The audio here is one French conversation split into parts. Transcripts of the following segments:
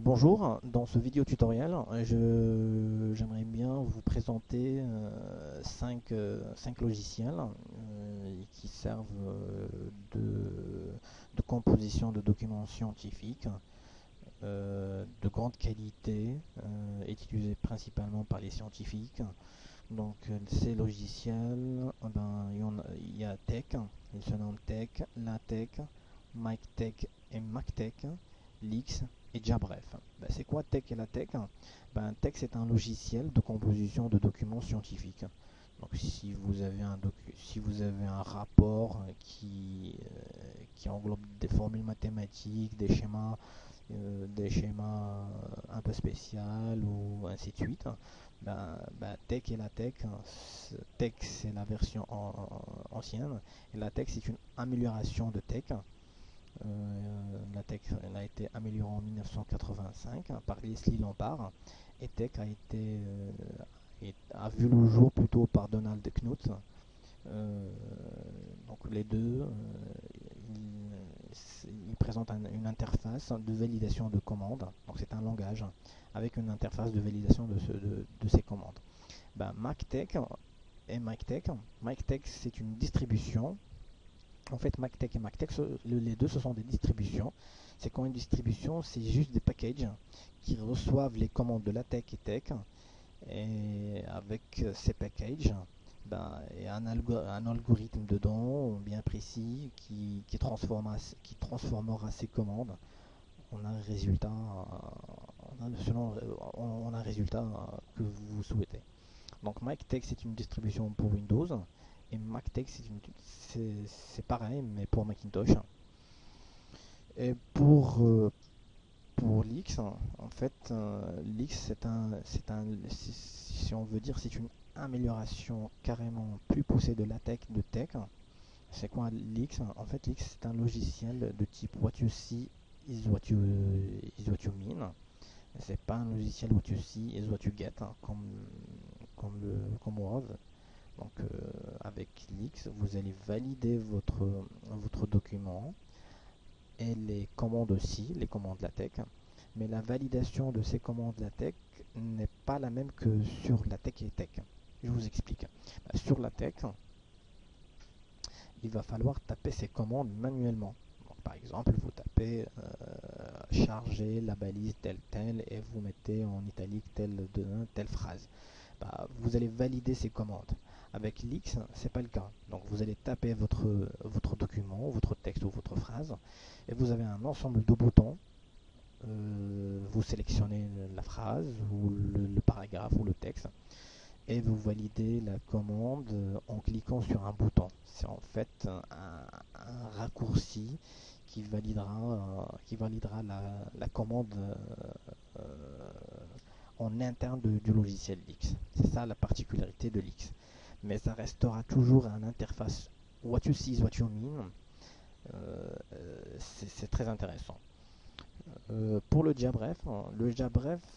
Bonjour, dans ce vidéo tutoriel, j'aimerais bien vous présenter 5 logiciels qui servent de composition de documents scientifiques de grande qualité, utilisés principalement par les scientifiques. Donc ces logiciels, il y a Tech, ils se nomment Tech, LaTeX, MikTeX et MakTeX, Lix et Jabref. C'est quoi Tech et LaTeX? Tech, c'est un logiciel de composition de documents scientifiques. Donc si vous avez un rapport qui englobe des formules mathématiques, des schémas un peu spéciaux ou ainsi de suite, Tech et LaTeX, Tech c'est la version ancienne et LaTeX c'est une amélioration de Tech. LaTeX elle a été améliorée en 1985 par Leslie Lampard et Tech a vu le jour plutôt par Donald Knuth. Donc les deux, ils présentent une interface de validation de commandes. Donc c'est un langage avec une interface de validation de ces commandes. MakTeX et MikTeX. MikTeX c'est une distribution. En fait, MakTeX et MakTeX, les deux, ce sont des distributions. C'est quand une distribution, c'est juste des packages qui reçoivent les commandes de LaTeX et Tech. Et avec ces packages, il y a un algorithme dedans bien précis qui transformera ces commandes en un résultat, en un résultat que vous souhaitez. Donc MikTeX c'est une distribution pour Windows et MakTeX c'est pareil mais pour Macintosh. Et pour Lix, en fait, Lix si on veut dire, c'est une amélioration carrément plus poussée de LaTeX de Tech. C'est quoi Lix? En fait, Lix c'est un logiciel de type what you see is what you mean. C'est pas un logiciel what you see is what you get, comme Word. Donc avec Lix, vous allez valider votre document et les commandes aussi, les commandes LaTeX. Mais la validation de ces commandes LaTeX n'est pas la même que sur LaTeX et Tech. Je vous explique. Sur LaTeX, il va falloir taper ces commandes manuellement. Donc, par exemple, vous tapez charger la balise telle et vous mettez en italique telle phrase. Vous allez valider ces commandes. Avec Lix, c'est pas le cas. Donc vous allez taper votre document, votre texte ou votre phrase, et vous avez un ensemble de boutons. Vous sélectionnez la phrase ou le paragraphe ou le texte et vous validez la commande en cliquant sur un bouton. C'est en fait un raccourci qui validera la commande en interne du logiciel Lix. C'est ça la particularité de Lix. Mais ça restera toujours une interface what you see is what you mean. C'est très intéressant. Pour le Jabref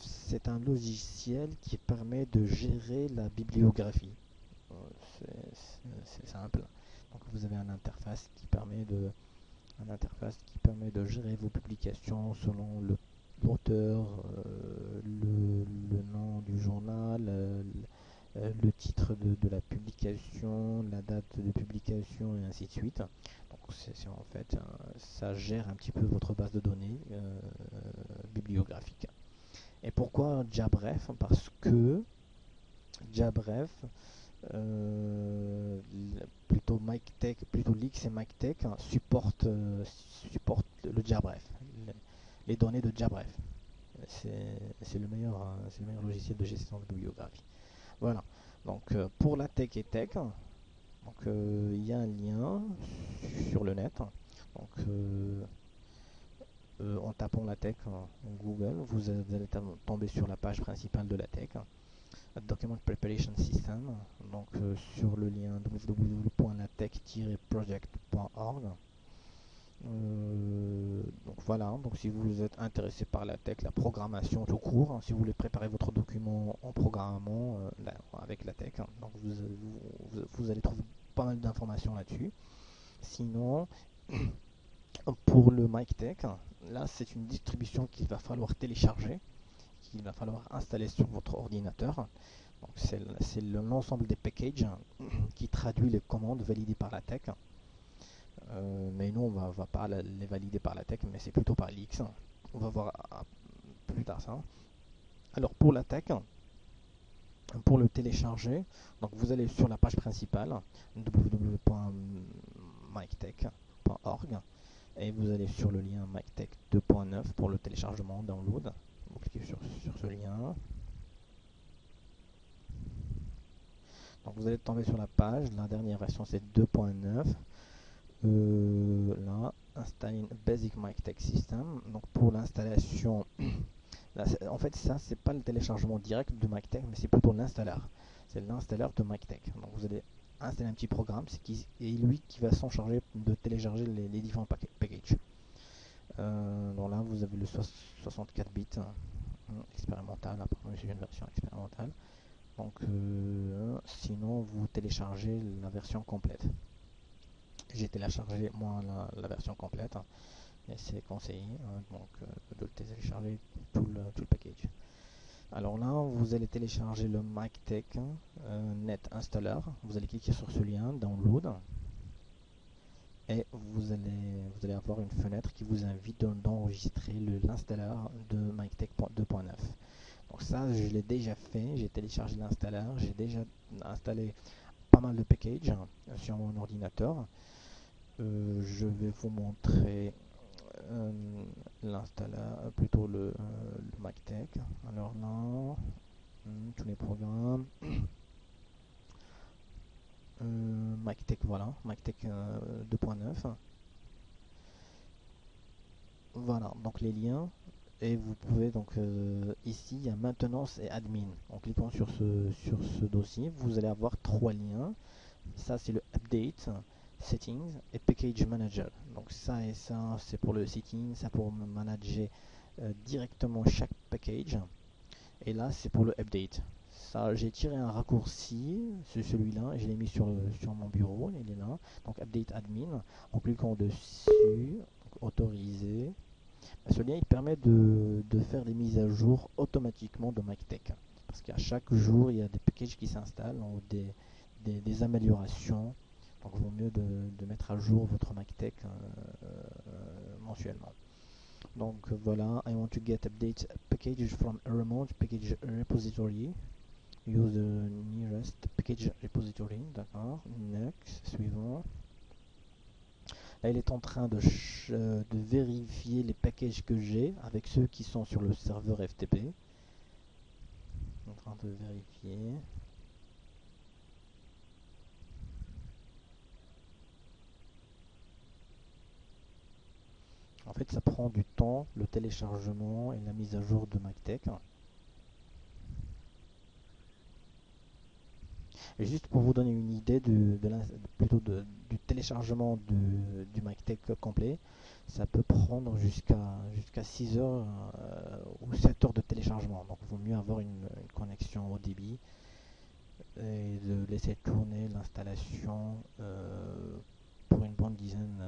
c'est un logiciel qui permet de gérer la bibliographie. C'est simple. Donc vous avez une interface qui permet de gérer vos publications selon l'auteur, le nom du journal, le titre de la publication, la date de publication et ainsi de suite. Donc en fait, ça gère un petit peu votre base de données bibliographique. Et pourquoi Jabref? Parce que Jabref, plutôt Lix et MikTeX supportent le Jabref, les données de Jabref. C'est le meilleur logiciel de gestion de bibliographie. Voilà. Donc pour LaTeX et Tech, il y a un lien sur le net. Donc en tapant LaTeX en Google, vous allez tomber sur la page principale de LaTeX, Document Preparation System. Donc sur le lien www.latech-project.org. Donc voilà, donc si vous êtes intéressé par LaTeX, la programmation tout court, si vous voulez préparer votre document en programmant avec tech. Donc vous allez trouver pas mal d'informations là-dessus. Sinon, pour le MikeTech, là c'est une distribution qu'il va falloir télécharger, qu'il va falloir installer sur votre ordinateur. Donc c'est l'ensemble des packages qui traduit les commandes validées par la tech. Mais nous on va pas les valider par la tech, mais c'est plutôt par l'X. On va voir plus tard ça. Alors pour la tech, pour le télécharger, donc vous allez sur la page principale www.miketech.org et vous allez sur le lien MikeTech 2.9 pour le téléchargement download. Vous cliquez sur ce lien. Donc vous allez tomber sur la page, la dernière version c'est 2.9. Là, installing Basic MikeTech System. Donc pour l'installation, en fait ça c'est pas le téléchargement direct de MikeTech, mais c'est plutôt l'installeur. C'est l'installeur de MikeTech. Donc vous allez installer un petit programme, c'est lui qui va s'en charger de télécharger les différents packages. Donc là vous avez le 64 bits expérimental, apparemment c'est une version expérimentale. Donc sinon vous téléchargez la version complète. J'ai téléchargé moi la version complète et c'est conseillé donc de télécharger tout le package. Alors là vous allez télécharger le MikeTech Net Installer. Vous allez cliquer sur ce lien download et vous allez avoir une fenêtre qui vous invite d'enregistrer l'installeur de MikeTech 2.9. Donc ça je l'ai déjà fait, j'ai téléchargé l'installeur, j'ai déjà installé pas mal de packages sur mon ordinateur. Je vais vous montrer l'installeur, plutôt le MikeTech. Alors là, tous les programmes. MikeTech, voilà, MikeTech 2.9. Voilà, donc les liens. Et vous pouvez donc ici il y a maintenance et admin. En cliquant sur ce dossier, vous allez avoir 3 liens. Ça c'est le update, settings et package manager. Donc ça et ça c'est pour le setting, ça pour manager directement chaque package. Et là c'est pour le update. Ça j'ai tiré un raccourci, c'est celui-là, et je l'ai mis sur mon bureau, il est là. Donc update admin, en cliquant dessus, donc autoriser. Ce lien il permet de faire des mises à jour automatiquement de MikeTech. Parce qu'à chaque jour il y a des packages qui s'installent ou des améliorations. Donc il vaut mieux de mettre à jour votre MikeTech mensuellement. Donc voilà, I want to get update package from a remote package repository. Use the nearest package repository. D'accord. Next, suivant. Là, il est en train de vérifier les packages que j'ai avec ceux qui sont sur le serveur FTP. En train de vérifier. En fait, ça prend du temps, le téléchargement et la mise à jour de MikeTech. Et juste pour vous donner une idée du téléchargement du MikeTech complet, ça peut prendre jusqu'à 6 heures ou 7 heures de téléchargement. Donc il vaut mieux avoir une connexion au débit et de laisser tourner l'installation pour une bonne dizaine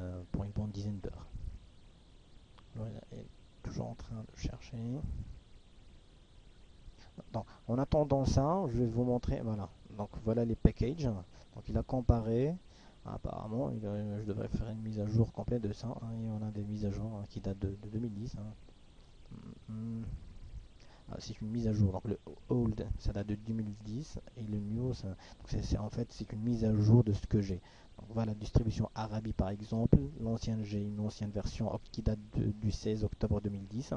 d'heures. Voilà, il est toujours en train de chercher. Donc, en attendant ça, je vais vous montrer. Voilà. Donc voilà les packages. Donc il a comparé. Apparemment, je devrais faire une mise à jour complète de ça. Et on a des mises à jour qui datent de 2010. C'est une mise à jour. Donc le old, ça date de 2010 et le new, en fait c'est une mise à jour de ce que j'ai. Donc voilà, distribution Arabi par exemple. J'ai une ancienne version qui date du 16 octobre 2010.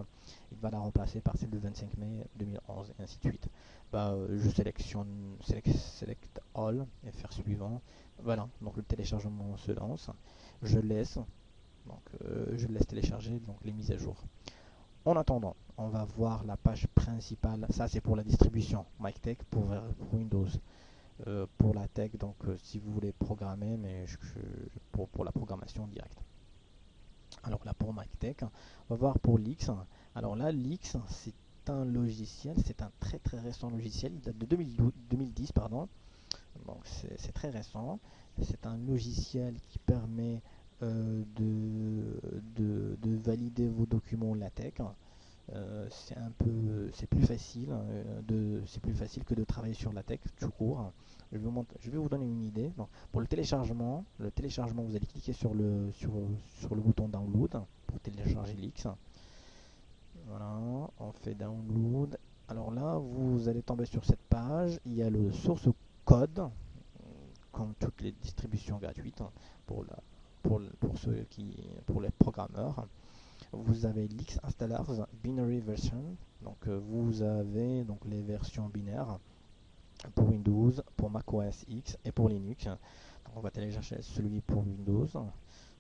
Il va la remplacer par celle du 25 mai 2011 et ainsi de suite. Je sélectionne select all et faire suivant. Voilà, donc le téléchargement se lance. Je laisse télécharger donc les mises à jour. En attendant, on va voir la page principale. Ça, c'est pour la distribution MikeTech pour Windows. Pour la tech, donc si vous voulez programmer, mais pour la programmation directe. Alors là, pour MikeTech, on va voir pour l'X. Alors là, l'X, c'est un logiciel, c'est un très très récent logiciel. Il date de 2010, pardon. Donc c'est très récent. C'est un logiciel qui permet de valider vos documents LaTeX. C'est plus facile, c'est plus facile que de travailler sur LaTeX tout court. Je vais vous donner une idée. Donc, pour le téléchargement, vous allez cliquer sur le bouton download pour télécharger l'X. Voilà, on fait download. Alors là, vous allez tomber sur cette page. Il y a le source code, comme toutes les distributions gratuites pour pour les programmeurs. Vous avez l'X Installers Binary Version. Donc vous avez donc les versions binaires pour Windows, pour macOS X et pour Linux. Donc, on va télécharger celui pour Windows.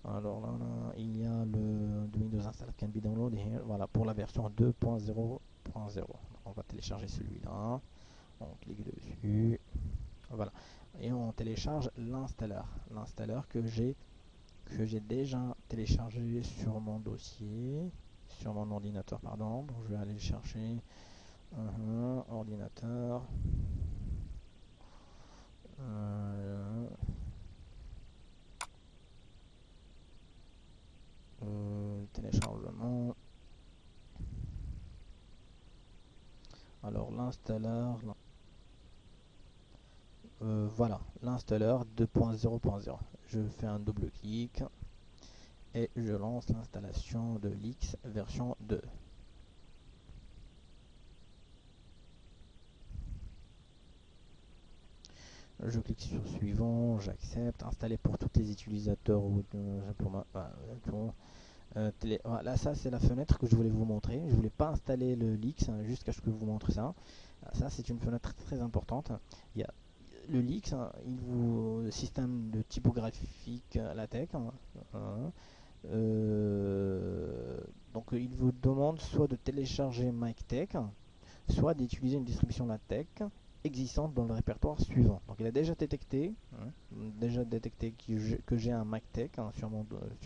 Alors là, il y a le Windows Installer can be downloaded here. Voilà, pour la version 2.0.0. On va télécharger celui-là. On clique dessus. Voilà. Et on télécharge l'installeur que j'ai déjà téléchargé sur mon dossier, sur mon ordinateur, pardon. Donc, je vais aller chercher ordinateur. Téléchargement. Alors l'installeur, voilà, l'installeur 2.0.0. Je fais un double clic et je lance l'installation de l'X version 2. Je clique sur suivant, j'accepte, installer pour tous les utilisateurs ou voilà, ça c'est la fenêtre que je voulais vous montrer. Je voulais pas installer le Lix jusqu'à ce que je vous montre ça. Ça c'est une fenêtre très importante. Il y a le Lix, système de typographique LaTeX. Donc il vous demande soit de télécharger MikeTeX, soit d'utiliser une distribution LaTeX existante dans le répertoire suivant. Donc il a déjà détecté, que j'ai un MikeTeX sur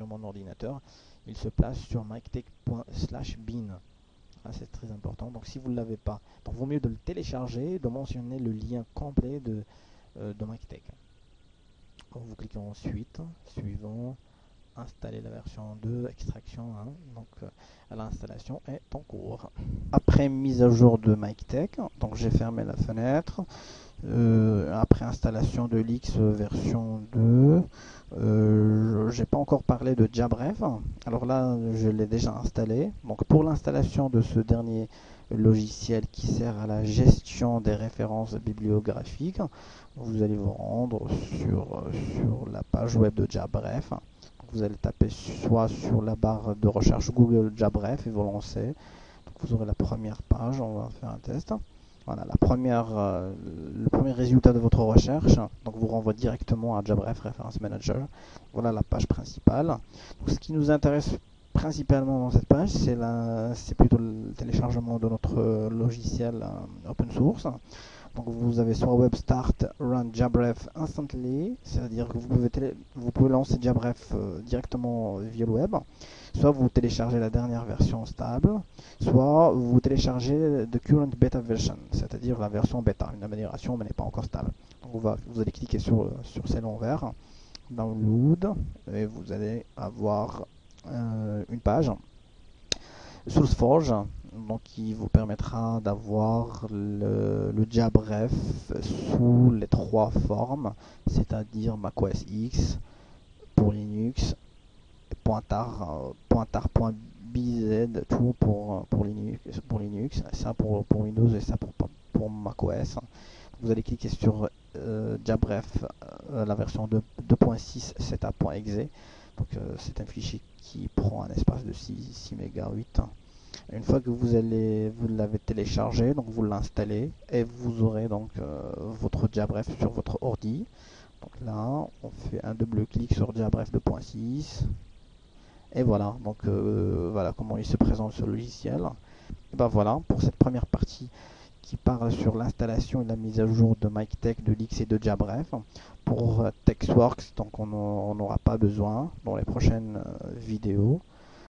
mon ordinateur. Il se place sur MikeTeX./bin. C'est très important. Donc si vous ne l'avez pas, donc vaut mieux de le télécharger, de mentionner le lien complet de MikeTeX. Vous cliquez ensuite, suivant, installer la version 2, extraction. Donc l'installation est en cours. Après mise à jour de MikeTeX, donc j'ai fermé la fenêtre. Après installation de l'X version 2, j'ai pas encore parlé de Jabref. Alors là, je l'ai déjà installé. Donc pour l'installation de ce dernier logiciel qui sert à la gestion des références bibliographiques, vous allez vous rendre sur la page web de Jabref. Vous allez taper soit sur la barre de recherche Google Jabref et vous lancez. Donc vous aurez la première page, on va faire un test. Voilà, le premier résultat de votre recherche, donc vous renvoie directement à Jabref Reference Manager. Voilà la page principale. Donc, ce qui nous intéresse principalement dans cette page, c'est plutôt le téléchargement de notre logiciel open source. Donc vous avez soit Web Start Run Jabref Instantly, c'est-à-dire que vous pouvez lancer Jabref directement via le web, soit vous téléchargez la dernière version stable, soit vous téléchargez the current beta version, c'est-à-dire la version bêta, une amélioration mais n'est pas encore stable. Donc vous allez cliquer sur ces longs verts, download, et vous allez avoir une page SourceForge, donc qui vous permettra d'avoir le Jabref sous les trois formes, c'est-à-dire macOS X pour Linux, pointard.bz tout pour Linux, ça pour Windows et ça pour macOS. Vous allez cliquer sur Jabref, la version 2.6 setup.exe. Donc c'est un fichier qui prend un espace de 6 MB. Une fois que vous l'avez téléchargé, donc vous l'installez et vous aurez donc votre Jabref sur votre ordi. Donc là, on fait un double clic sur Jabref 2.6 et voilà. Donc voilà comment il se présente ce logiciel. Et ben voilà pour cette première partie qui parle sur l'installation et la mise à jour de MikeTeX, de l'X et de Jabref. Pour TexWorks, donc on n'aura pas besoin dans les prochaines vidéos.